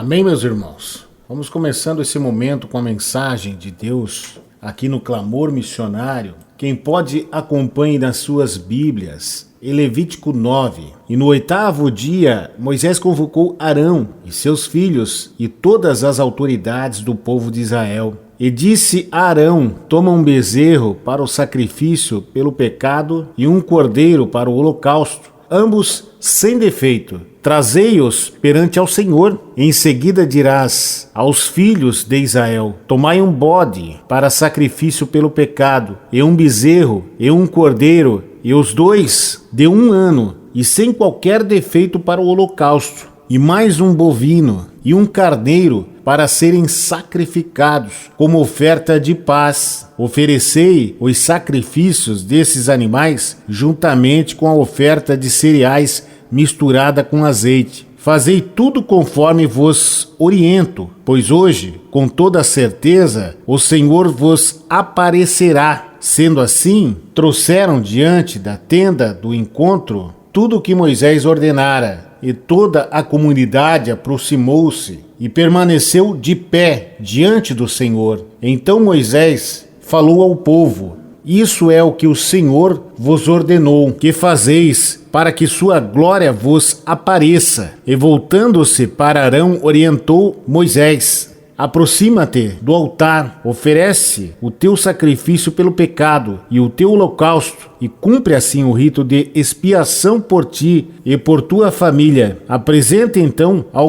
Amém, meus irmãos? Vamos começando esse momento com a mensagem de Deus aqui no Clamor Missionário. Quem pode, acompanhe nas suas Bíblias, em Levítico 9. E no 8º dia, Moisés convocou Arão e seus filhos e todas as autoridades do povo de Israel. E disse a Arão: toma um bezerro para o sacrifício pelo pecado e um cordeiro para o holocausto, ambos sem defeito. Trazei-os perante ao Senhor. Em seguida dirás aos filhos de Israel: tomai um bode para sacrifício pelo pecado, e um bezerro, e um cordeiro, e os dois de 1 ano, e sem qualquer defeito para o holocausto, e mais um bovino, e um carneiro, para serem sacrificados como oferta de paz. Oferecei os sacrifícios desses animais juntamente com a oferta de cereais misturada com azeite. Fazei tudo conforme vos oriento, pois hoje, com toda certeza, o Senhor vos aparecerá. Sendo assim, trouxeram diante da tenda do encontro tudo o que Moisés ordenara, e toda a comunidade aproximou-se e permaneceu de pé diante do Senhor. Então Moisés falou ao povo: isso é o que o Senhor vos ordenou, que fazeis para que sua glória vos apareça. E voltando-se para Arão, orientou Moisés: aproxima-te do altar, oferece o teu sacrifício pelo pecado e o teu holocausto, e cumpre assim o rito de expiação por ti e por tua família. Apresenta então a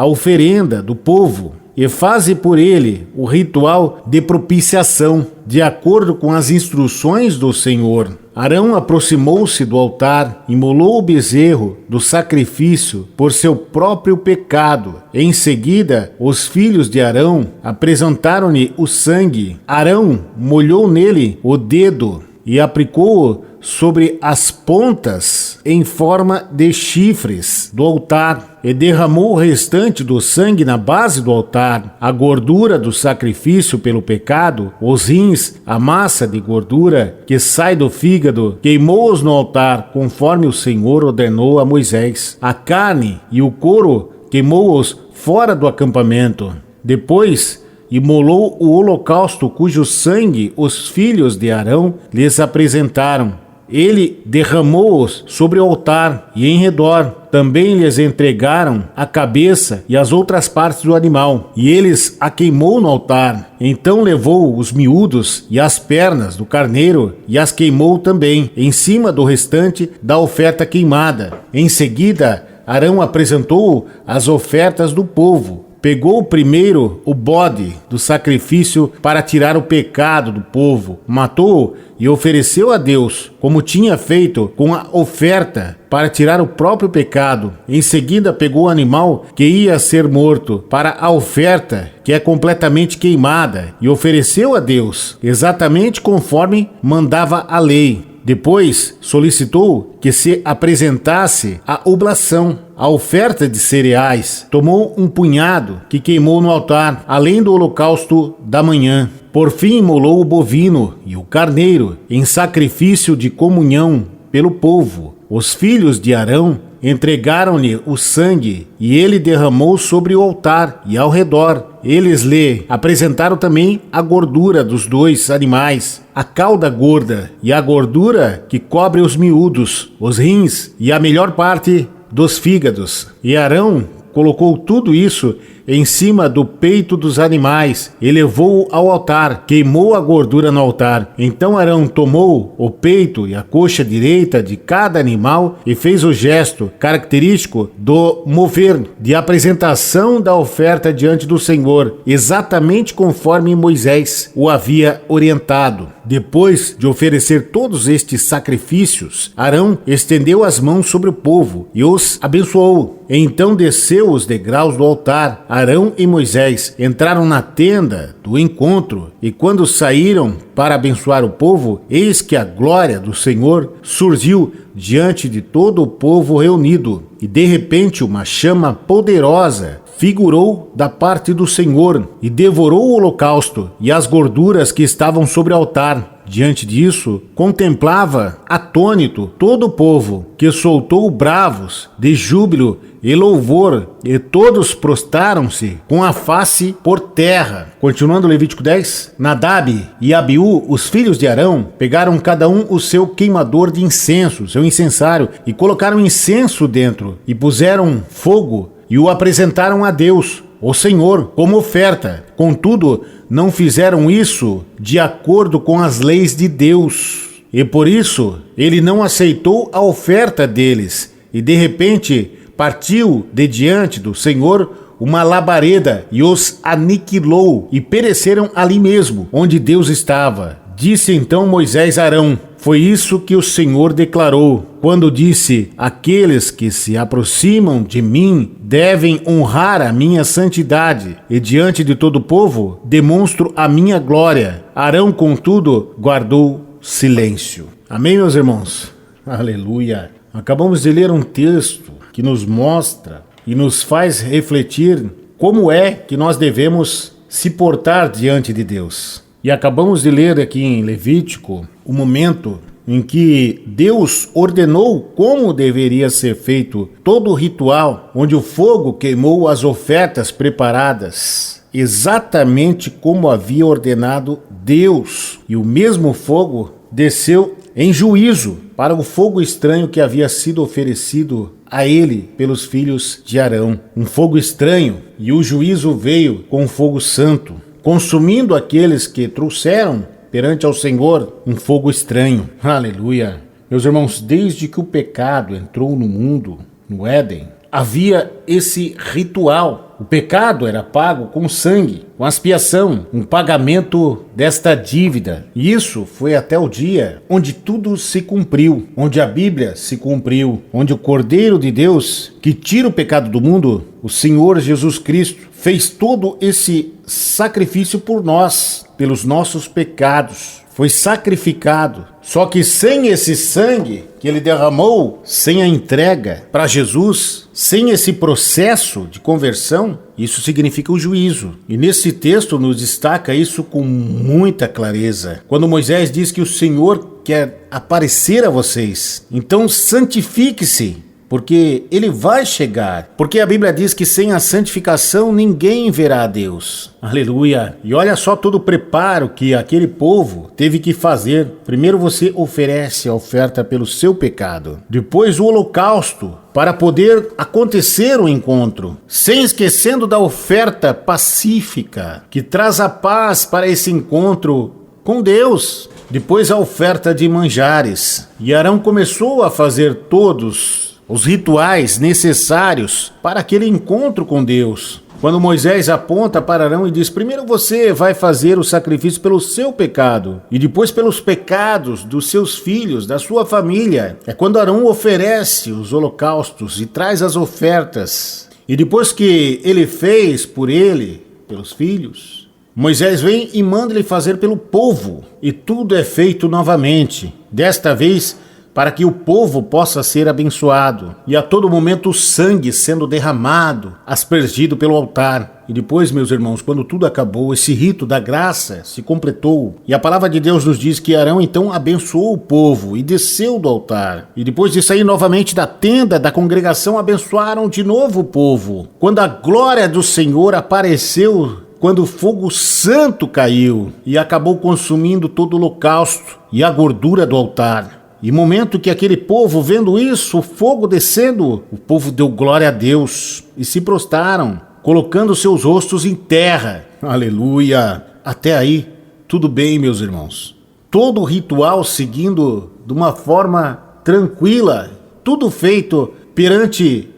oferenda do povo, e faze por ele o ritual de propiciação, de acordo com as instruções do Senhor. Arão aproximou-se do altar, imolou o bezerro do sacrifício por seu próprio pecado. Em seguida, os filhos de Arão apresentaram-lhe o sangue. Arão molhou nele o dedo e aplicou-o sobre as pontas em forma de chifres do altar, e derramou o restante do sangue na base do altar. A gordura do sacrifício pelo pecado, os rins, a massa de gordura que sai do fígado, queimou-os no altar, conforme o Senhor ordenou a Moisés. A carne e o couro queimou-os fora do acampamento. Depois imolou o holocausto, cujo sangue os filhos de Arão lhes apresentaram. Ele derramou-os sobre o altar e em redor. Também lhes entregaram a cabeça e as outras partes do animal, e eles a queimou no altar. Então levou os miúdos e as pernas do carneiro e as queimou também, em cima do restante da oferta queimada. Em seguida, Arão apresentou as ofertas do povo. Pegou primeiro o bode do sacrifício para tirar o pecado do povo, matou-o e ofereceu a Deus, como tinha feito com a oferta para tirar o próprio pecado. Em seguida pegou o animal que ia ser morto para a oferta, que é completamente queimada, e ofereceu a Deus, exatamente conforme mandava a lei. Depois solicitou que se apresentasse a oblação, a oferta de cereais. Tomou um punhado que queimou no altar, além do holocausto da manhã. Por fim imolou o bovino e o carneiro em sacrifício de comunhão pelo povo. Os filhos de Arão entregaram-lhe o sangue, e ele derramou sobre o altar e ao redor. Eles lhe apresentaram também a gordura dos dois animais, a cauda gorda e a gordura que cobre os miúdos, os rins e a melhor parte dos fígados. E Arão colocou tudo isso em cima do peito dos animais e levou-o ao altar, queimou a gordura no altar. Então Arão tomou o peito e a coxa direita de cada animal e fez o gesto característico do mover, de apresentação da oferta diante do Senhor, exatamente conforme Moisés o havia orientado. Depois de oferecer todos estes sacrifícios, Arão estendeu as mãos sobre o povo e os abençoou. Então desceu os degraus do altar. Arão e Moisés entraram na tenda do encontro, e quando saíram para abençoar o povo, eis que a glória do Senhor surgiu diante de todo o povo reunido, e de repente uma chama poderosa figurou da parte do Senhor e devorou o holocausto e as gorduras que estavam sobre o altar. diante disso, contemplava atônito todo o povo, que soltou bravos de júbilo e louvor, e todos prostaram-se com a face por terra. Continuando Levítico 10, Nadab e Abiú, os filhos de Arão, pegaram cada um o seu queimador de incenso, seu incensário, e colocaram incenso dentro, e puseram fogo, e o apresentaram a Deus, o Senhor, como oferta. Contudo, não fizeram isso de acordo com as leis de Deus, e por isso ele não aceitou a oferta deles, e de repente partiu de diante do Senhor uma labareda e os aniquilou, e pereceram ali mesmo, onde Deus estava. Disse então Moisés a Arão: foi isso que o Senhor declarou, quando disse: aqueles que se aproximam de mim devem honrar a minha santidade, e diante de todo o povo demonstro a minha glória. Arão, contudo, guardou silêncio. Amém, meus irmãos? Aleluia! Acabamos de ler um texto que nos mostra e nos faz refletir como é que nós devemos se portar diante de Deus. E acabamos de ler aqui em Levítico o momento em que Deus ordenou como deveria ser feito todo o ritual, onde o fogo queimou as ofertas preparadas, exatamente como havia ordenado Deus. E o mesmo fogo desceu em juízo para o fogo estranho que havia sido oferecido a ele pelos filhos de Arão. Um fogo estranho, e o juízo veio com um fogo santo, consumindo aqueles que trouxeram perante ao Senhor um fogo estranho. Aleluia! Meus irmãos, desde que o pecado entrou no mundo, no Éden, havia esse ritual. O pecado era pago com sangue, com expiação, um pagamento desta dívida. E isso foi até o dia onde tudo se cumpriu, onde a Bíblia se cumpriu, onde o Cordeiro de Deus, que tira o pecado do mundo, o Senhor Jesus Cristo, fez todo esse sacrifício por nós, pelos nossos pecados. Foi sacrificado. Só que sem esse sangue que ele derramou, sem a entrega para Jesus, sem esse processo de conversão, isso significa o juízo. E nesse texto nos destaca isso com muita clareza. Quando Moisés diz que o Senhor quer aparecer a vocês, então santifique-se, porque ele vai chegar. Porque a Bíblia diz que sem a santificação ninguém verá a Deus. Aleluia! E olha só todo o preparo que aquele povo teve que fazer. Primeiro você oferece a oferta pelo seu pecado. Depois o holocausto, para poder acontecer o encontro. Sem esquecendo da oferta pacífica, que traz a paz para esse encontro com Deus. Depois a oferta de manjares. E Arão começou a fazer todos os rituais necessários para aquele encontro com Deus. Quando Moisés aponta para Arão e diz: primeiro você vai fazer o sacrifício pelo seu pecado e depois pelos pecados dos seus filhos, da sua família. É quando Arão oferece os holocaustos e traz as ofertas. E depois que ele fez por ele, pelos filhos, Moisés vem e manda ele fazer pelo povo. E tudo é feito novamente. Desta vez, para que o povo possa ser abençoado. E a todo momento o sangue sendo derramado, aspergido pelo altar. E depois, meus irmãos, quando tudo acabou, esse rito da graça se completou. E a palavra de Deus nos diz que Arão então abençoou o povo e desceu do altar. E depois de sair novamente da tenda da congregação, abençoaram de novo o povo. Quando a glória do Senhor apareceu, quando o fogo santo caiu e acabou consumindo todo o holocausto e a gordura do altar. E no momento que aquele povo, vendo isso, o fogo descendo, o povo deu glória a Deus e se prostraram, colocando seus rostos em terra. Aleluia! Até aí, tudo bem, meus irmãos. Todo o ritual seguindo de uma forma tranquila, tudo feito perante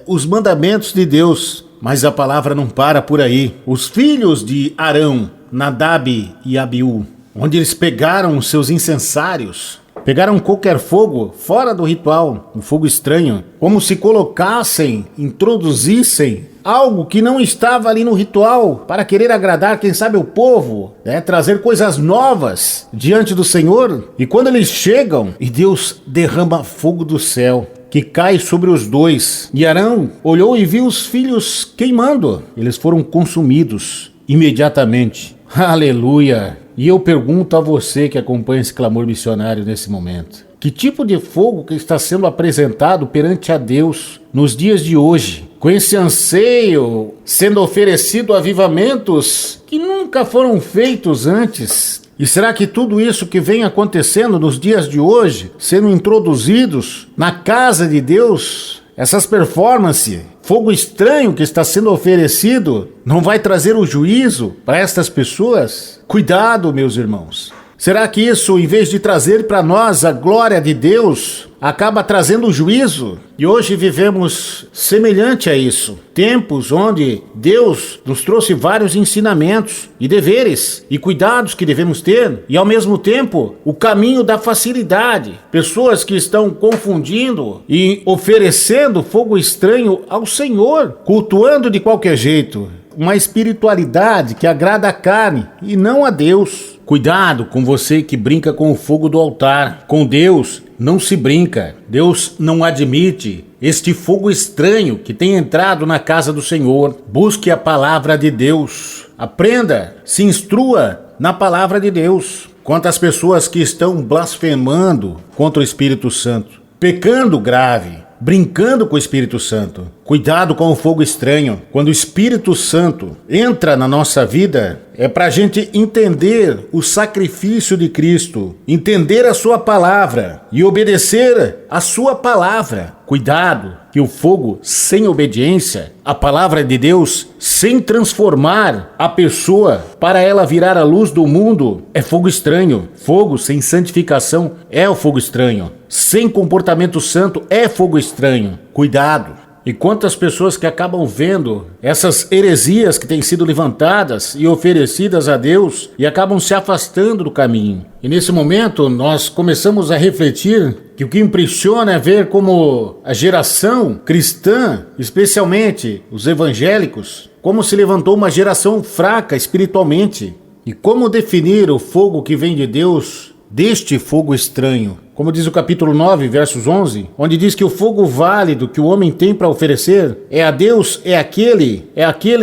os mandamentos de Deus. Mas a palavra não para por aí. Os filhos de Arão, Nadab e Abiú, onde eles pegaram os seus incensários, pegaram qualquer fogo fora do ritual, um fogo estranho, como se colocassem, introduzissem algo que não estava ali no ritual, para querer agradar, quem sabe, o povo, trazer coisas novas diante do Senhor. E quando eles chegam, e Deus derrama fogo do céu, que cai sobre os dois. E Arão olhou e viu os filhos queimando. Eles foram consumidos imediatamente. Aleluia! E eu pergunto a você que acompanha esse clamor missionário nesse momento: que tipo de fogo que está sendo apresentado perante a Deus nos dias de hoje? Com esse anseio sendo oferecido avivamentos que nunca foram feitos antes. E será que tudo isso que vem acontecendo nos dias de hoje, sendo introduzidos na casa de Deus, essas performances, fogo estranho que está sendo oferecido, não vai trazer o juízo para estas pessoas? Cuidado, meus irmãos. Será que isso, em vez de trazer para nós a glória de Deus, acaba trazendo o juízo? E hoje vivemos semelhante a isso. Tempos onde Deus nos trouxe vários ensinamentos e deveres e cuidados que devemos ter. E ao mesmo tempo, o caminho da facilidade. Pessoas que estão confundindo e oferecendo fogo estranho ao Senhor, cultuando de qualquer jeito uma espiritualidade que agrada a carne e não a Deus. Cuidado com você que brinca com o fogo do altar. Com Deus não se brinca. Deus não admite este fogo estranho que tem entrado na casa do Senhor. Busque a palavra de Deus. Aprenda, se instrua na palavra de Deus. Quantas pessoas que estão blasfemando contra o Espírito Santo, pecando grave, brincando com o Espírito Santo. Cuidado com o fogo estranho. Quando o Espírito Santo entra na nossa vida, é para a gente entender o sacrifício de Cristo, entender a sua palavra e obedecer a sua palavra. Cuidado que o fogo sem obediência, a palavra de Deus, sem transformar a pessoa para ela virar a luz do mundo, é fogo estranho. Fogo sem santificação é o fogo estranho. Sem comportamento santo é fogo estranho. Cuidado. E quantas pessoas que acabam vendo essas heresias que têm sido levantadas e oferecidas a Deus e acabam se afastando do caminho. E nesse momento nós começamos a refletir que o que impressiona é ver como a geração cristã, especialmente os evangélicos, como se levantou uma geração fraca espiritualmente. E como definir o fogo que vem de Deus deste fogo estranho? Como diz o capítulo 9, versos 11, onde diz que o fogo válido que o homem tem para oferecer é a Deus, é aquele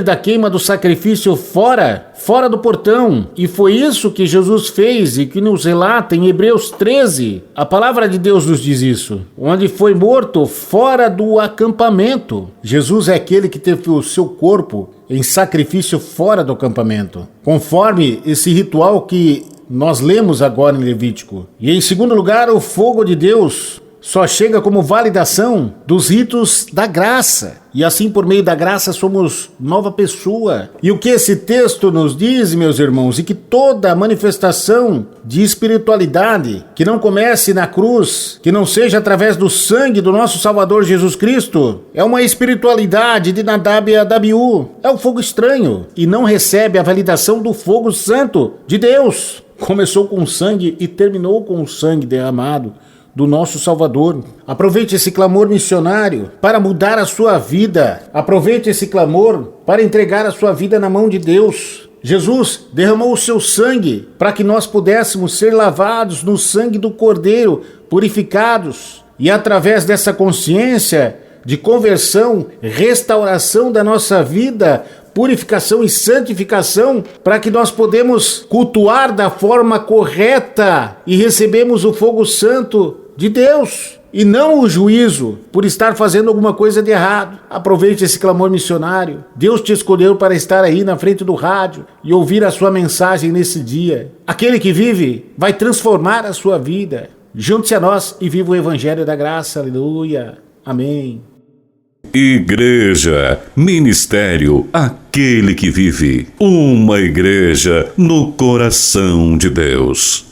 da queima do sacrifício fora do portão. E foi isso que Jesus fez e que nos relata em Hebreus 13. A palavra de Deus nos diz isso, onde foi morto fora do acampamento. Jesus é aquele que teve o seu corpo em sacrifício fora do acampamento, conforme esse ritual que nós lemos agora em Levítico. E em segundo lugar, o fogo de Deus só chega como validação dos ritos da graça. E assim, por meio da graça, somos nova pessoa. E o que esse texto nos diz, meus irmãos, é que toda manifestação de espiritualidade que não comece na cruz, que não seja através do sangue do nosso Salvador Jesus Cristo, é uma espiritualidade de Nadab e Abiú. É o fogo estranho e não recebe a validação do fogo santo de Deus. Começou com sangue e terminou com o sangue derramado do nosso Salvador. Aproveite esse clamor missionário para mudar a sua vida. Aproveite esse clamor para entregar a sua vida na mão de Deus. Jesus derramou o seu sangue para que nós pudéssemos ser lavados no sangue do Cordeiro, purificados. E através dessa consciência de conversão, restauração da nossa vida, purificação e santificação, para que nós podemos cultuar da forma correta e recebemos o fogo santo de Deus e não o juízo por estar fazendo alguma coisa de errado. Aproveite esse clamor missionário. Deus te escolheu para estar aí na frente do rádio e ouvir a sua mensagem nesse dia. Aquele que vive vai transformar a sua vida. Junte-se a nós e viva o Evangelho da Graça. Aleluia. Amém. Igreja, ministério, aquele que vive. Uma igreja no coração de Deus.